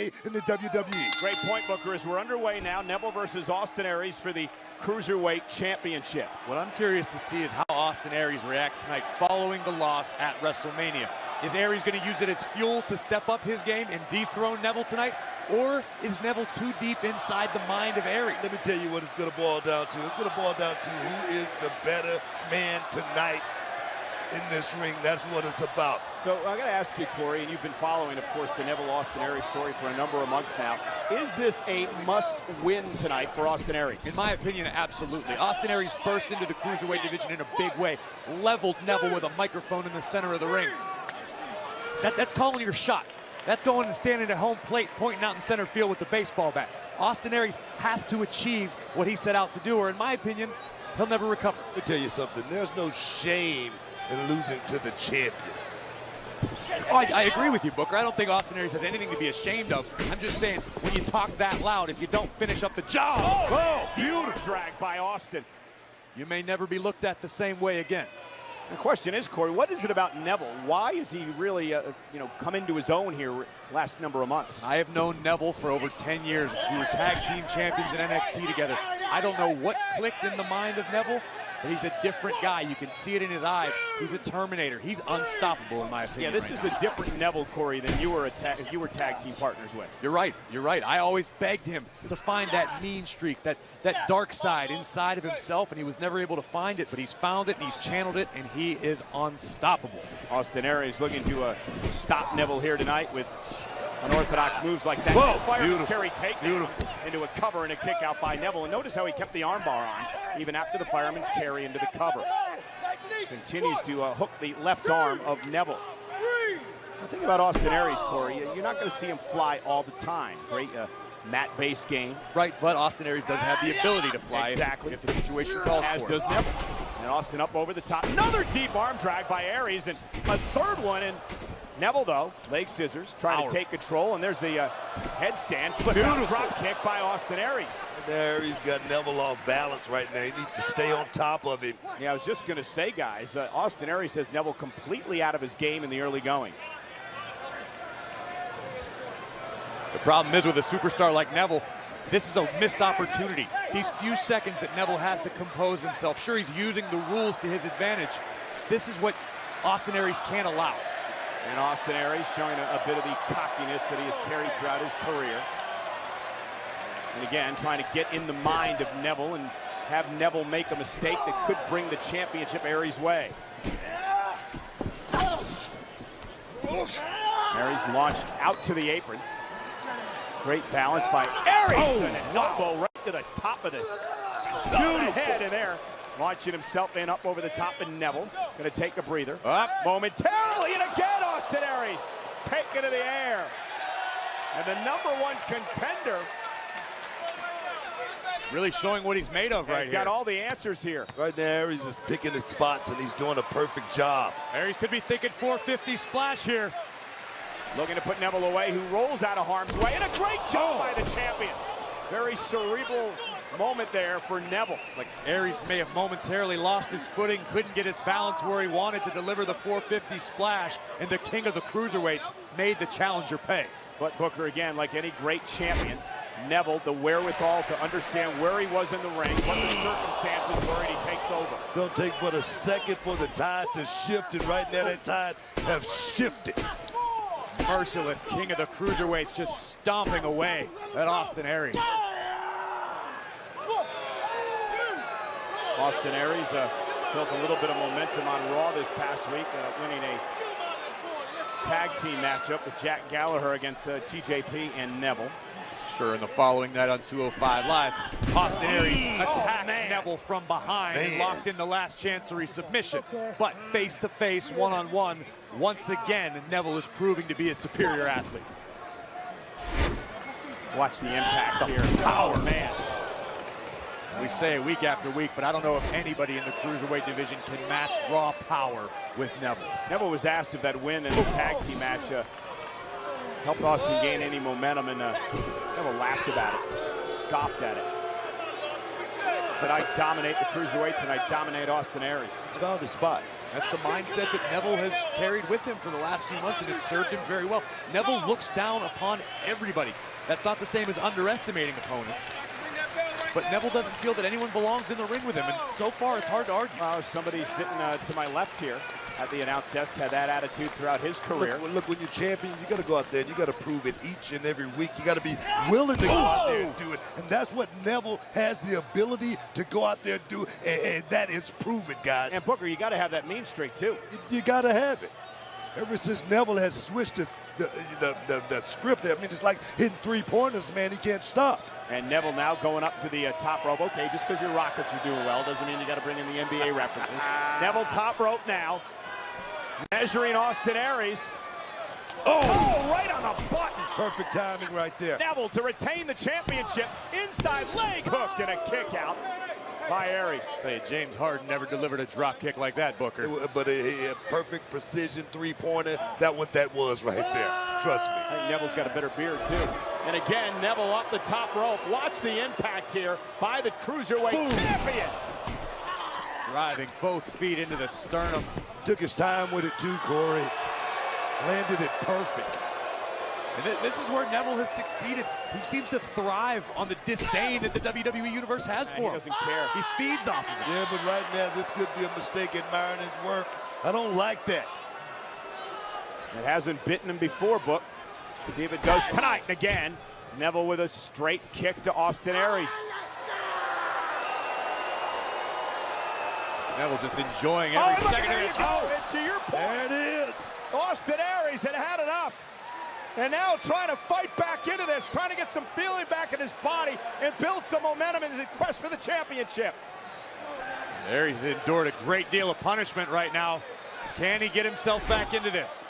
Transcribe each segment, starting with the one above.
stay in the WWE. Great point, Booker, as we're underway now. Neville versus Austin Aries for the Cruiserweight Championship. What I'm curious to see is how Austin Aries reacts tonight following the loss at WrestleMania. Is Aries going to use it as fuel to step up his game and dethrone Neville tonight? Or is Neville too deep inside the mind of Aries? Let me tell you what it's going to boil down to. It's going to boil down to who is the better man tonight in this ring. That's what it's about. So I got to ask you, Corey, and you've been following, of course, the Neville Austin Aries story for a number of months now. Is this a must-win tonight for Austin Aries? In my opinion, absolutely. Austin Aries burst into the Cruiserweight division in a big way, leveled Neville with a microphone in the center of the ring. That's calling your shot. That's going and standing at home plate, pointing out in center field with the baseball bat. Austin Aries has to achieve what he set out to do, or in my opinion, he'll never recover. Let me tell you something. There's no shame in losing to the champion. Oh, I agree with you, Booker. I don't think Austin Aries has anything to be ashamed of. I'm just saying, when you talk that loud, if you don't finish up the job, Beautiful drag by Austin. you may never be looked at the same way again. The question is, Corey, what is it about Neville? Why is he really, come into his own here last number of months? I have known Neville for over 10 years. We were tag team champions in NXT together. I don't know what clicked in the mind of Neville, but he's a different guy. You can see it in his eyes. He's a Terminator. He's unstoppable, in my opinion. Yeah, this is a different Neville, Corey, than you were tag team partners with. You're right. You're right. I always begged him to find that mean streak, that dark side inside of himself, and he was never able to find it, but he's found it, and he's channeled it, and he is unstoppable. Austin Aries looking to stop Neville here tonight with unorthodox moves like that. Whoa, Fireman's carry takedown into a cover and a kick out by Neville. And notice how he kept the armbar on, even after the fireman's carry into the cover. Continues to hook the left arm of Neville. The thing about Austin Aries, Corey, you're not going to see him fly all the time. Great mat-based game. Right, but Austin Aries does have the ability to fly exactly if the situation calls for it. As does Neville. And Austin up over the top. Another deep arm drag by Aries, and a third one. And Neville, though, leg scissors, trying to take control, and there's the headstand. Flip-out drop kick by Austin Aries. There, he's got Neville off balance right now. He needs to stay on top of him. Yeah, I was just going to say, guys, Austin Aries has Neville completely out of his game in the early going. The problem is with a superstar like Neville, this is a missed opportunity. These few seconds that Neville has to compose himself. Sure, he's using the rules to his advantage. This is what Austin Aries can't allow. And Austin Aries showing a bit of the cockiness that he has carried throughout his career. And again, trying to get in the mind of Neville and have Neville make a mistake that could bring the championship Aries' way. Aries launched out to the apron. Great balance by Aries, and an elbow right to the top of the head in there. Launching himself in up over the top, and Neville going to take a breather. Up momentarily, and again Austin Aries taken to the air. And the #1 contender really showing what he's made of right here. He's got all the answers here. Right now, Aries is picking his spots, and he's doing a perfect job. Aries could be thinking 450 splash here. Looking to put Neville away, who rolls out of harm's way, and a great jump by the champion. Very cerebral moment there for Neville. Like Aries may have momentarily lost his footing, couldn't get his balance where he wanted to deliver the 450 splash, and the king of the cruiserweights made the challenger pay. But Booker, again, like any great champion, Neville, the wherewithal to understand where he was in the ring, what the circumstances were, and he takes over. Don't take but a second for the tide to shift, and right now that tide have shifted. Merciless king of the cruiserweights just stomping away at Austin Aries. Austin Aries built a little bit of momentum on Raw this past week, winning a tag team matchup with Jack Gallagher against TJP and Neville. Sure, and the following night on 205 Live, Austin Aries attacked Neville from behind and locked in the last chancery submission. But face-to-face, one-on-one, once again, Neville is proving to be a superior athlete. Watch the impact here. Power, man. We say it week after week, but I don't know if anybody in the cruiserweight division can match raw power with Neville. Neville was asked if that win in the tag team match helped Austin gain any momentum, and Neville laughed about it, scoffed at it. Said, I dominate the cruiserweights and I dominate Austin Aries. He's found his spot. That's the mindset that Neville has carried with him for the last few months, and it's served him very well. Neville looks down upon everybody. That's not the same as underestimating opponents. But Neville doesn't feel that anyone belongs in the ring with him, and so far it's hard to argue. Well, somebody sitting to my left here at the announce desk had that attitude throughout his career. Look, when you're champion, you got to go out there and you got to prove it each and every week. You got to be willing to go out there and do it. And that's what Neville has the ability to go out there and do, and that is proven, guys. And Booker, you got to have that mean streak, too. You got to have it. Ever since Neville has switched the script, I mean, it's like hitting three-pointers, man. He can't stop. And Neville now going up to the top rope. Okay, just because your Rockets are doing well doesn't mean you got to bring in the NBA references. Neville top rope now. Measuring Austin Aries. Oh, right on the button. Perfect timing right there. Neville to retain the championship. Inside leg hook and a kick out by Aries. Say, James Harden never delivered a drop kick like that, Booker. But a perfect precision three-pointer. That's what that was right there. Trust me. I think Neville's got a better beard, too. And again, Neville up the top rope. Watch the impact here by the Cruiserweight champion. Driving both feet into the sternum. Took his time with it, too, Corey. Landed it perfect. And this is where Neville has succeeded. He seems to thrive on the disdain that the WWE Universe has for him. He doesn't care. He feeds off of it. Yeah, but right now, this could be a mistake admiring his work. I don't like that. It hasn't bitten him before, Book. See if it does tonight. And again, Neville with a straight kick to Austin Aries. Neville just enjoying every second of this. Oh, and to your point, There it is. Austin Aries had enough. And now trying to fight back into this, trying to get some feeling back in his body and build some momentum in his quest for the championship. Aries endured a great deal of punishment right now. Can he get himself back into this?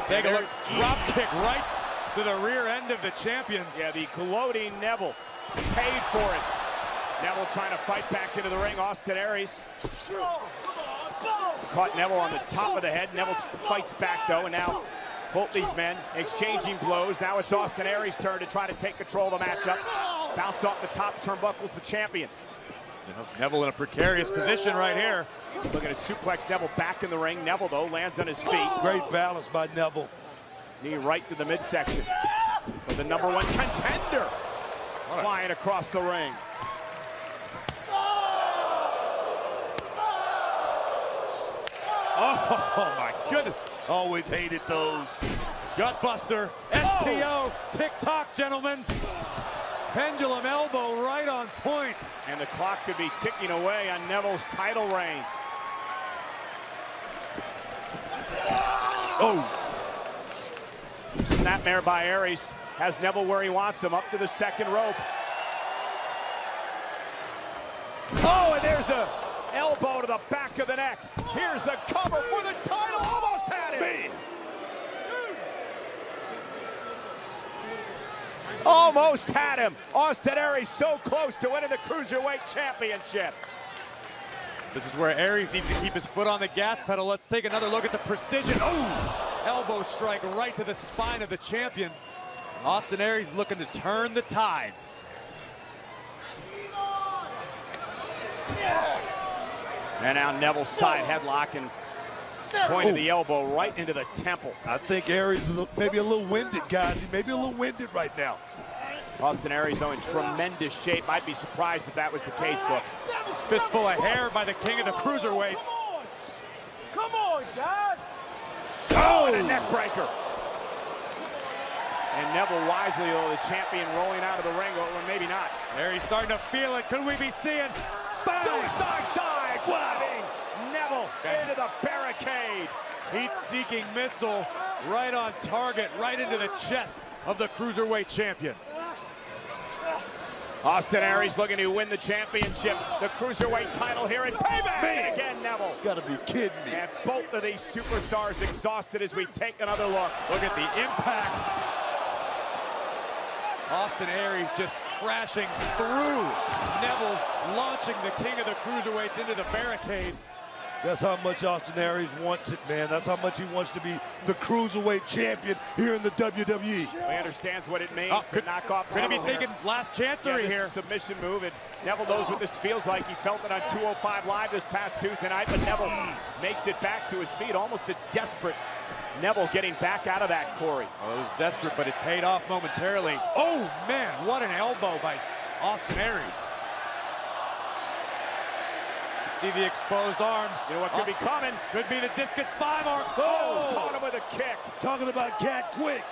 Take a look. Drop kick right to the rear end of the champion. Yeah, the gloating Neville paid for it. Neville trying to fight back into the ring. Austin Aries caught Neville on the top of the head. Neville fights back, though, and now both these men exchanging blows. Now it's Austin Aries' turn to try to take control of the matchup. Bounced off the top turnbuckles, the champion. Neville in a precarious position right here. Looking to suplex Neville back in the ring. Neville, though, lands on his feet. Great balance by Neville. Knee right to the midsection. For the #1 contender flying across the ring. Oh my goodness. Always hated those. Gutbuster, STO, tick-tock, gentlemen. Pendulum elbow right on point. And the clock could be ticking away on Neville's title reign. Oh. Snapmare by Aries has Neville where he wants him, up to the second rope. Oh, and there's a elbow to the back of the neck. Here's the cover for the title. Almost had it. Almost had him. Austin Aries so close to winning the Cruiserweight Championship. This is where Aries needs to keep his foot on the gas pedal. Let's take another look at the precision. Oh! Elbow strike right to the spine of the champion. Austin Aries looking to turn the tides. And now Neville's side headlock and pointed the elbow right into the temple. I think Aries is maybe a little winded, guys. He may be a little winded right now. Austin Aries in tremendous shape. I'd be surprised if that was the case, Book. Fistful of hair by the king of the cruiserweights. Come on, guys. Oh, and a neck breaker. And Neville wisely, though, the champion rolling out of the ring, or maybe not. Aries starting to feel it. Could we be seeing? Bang! Suicide dive, driving Neville into the barricade. Heat-seeking missile right on target, right into the chest of the Cruiserweight champion. Austin Aries looking to win the championship, the Cruiserweight title here in Payback. And again, Neville. Gotta be kidding me. And both of these superstars exhausted as we take another look. Look at the impact. Austin Aries just crashing through Neville, launching the king of the Cruiserweights into the barricade. That's how much Austin Aries wants it, man. That's how much he wants to be the cruiserweight champion here in the WWE. He understands what it means to knock off. Could he be thinking last chancery here? Submission move, and Neville knows what this feels like. He felt it on 205 Live this past Tuesday night, but Neville makes it back to his feet, almost a desperate Neville getting back out of that, Corey. Well, it was desperate, but it paid off momentarily. Oh, man, what an elbow by Austin Aries. See the exposed arm. You know what could be coming? Could be the discus 5 arm. Oh, caught him with a kick. Talking about cat quick.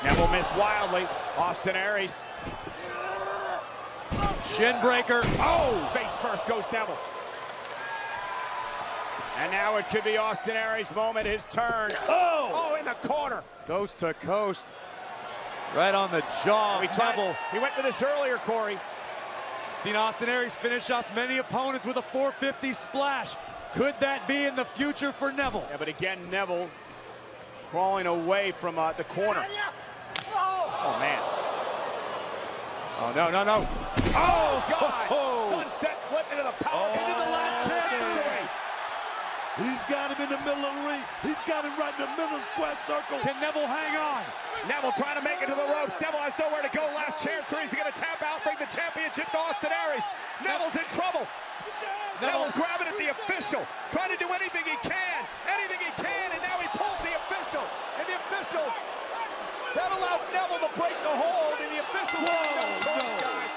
Neville missed wildly. Austin Aries. Shin breaker. Oh, face first goes Neville. And now it could be Austin Aries' moment, his turn. Oh, in the corner. Coast to coast. Right on the jaw. Neville. He went for this earlier, Corey. Seen Austin Aries finish off many opponents with a 450 splash. Could that be in the future for Neville? Yeah, but again, Neville crawling away from the corner. Oh, man. Oh, no, no, no. Oh, God. Sunset flip into the power. Into the last chance. He's got him in the middle of the ring. He's got him right in the middle of the square circle. Can Neville hang on? Neville trying to make it to the ropes. Neville has nowhere to go. Last chance. He's going to tap out, bring the championship to Austin Aries. Neville's in trouble. Neville's grabbing at the official, trying to do anything he can, and now he pulls the official. And the official, that allowed Neville to break the hold, and the official had no choice, guys.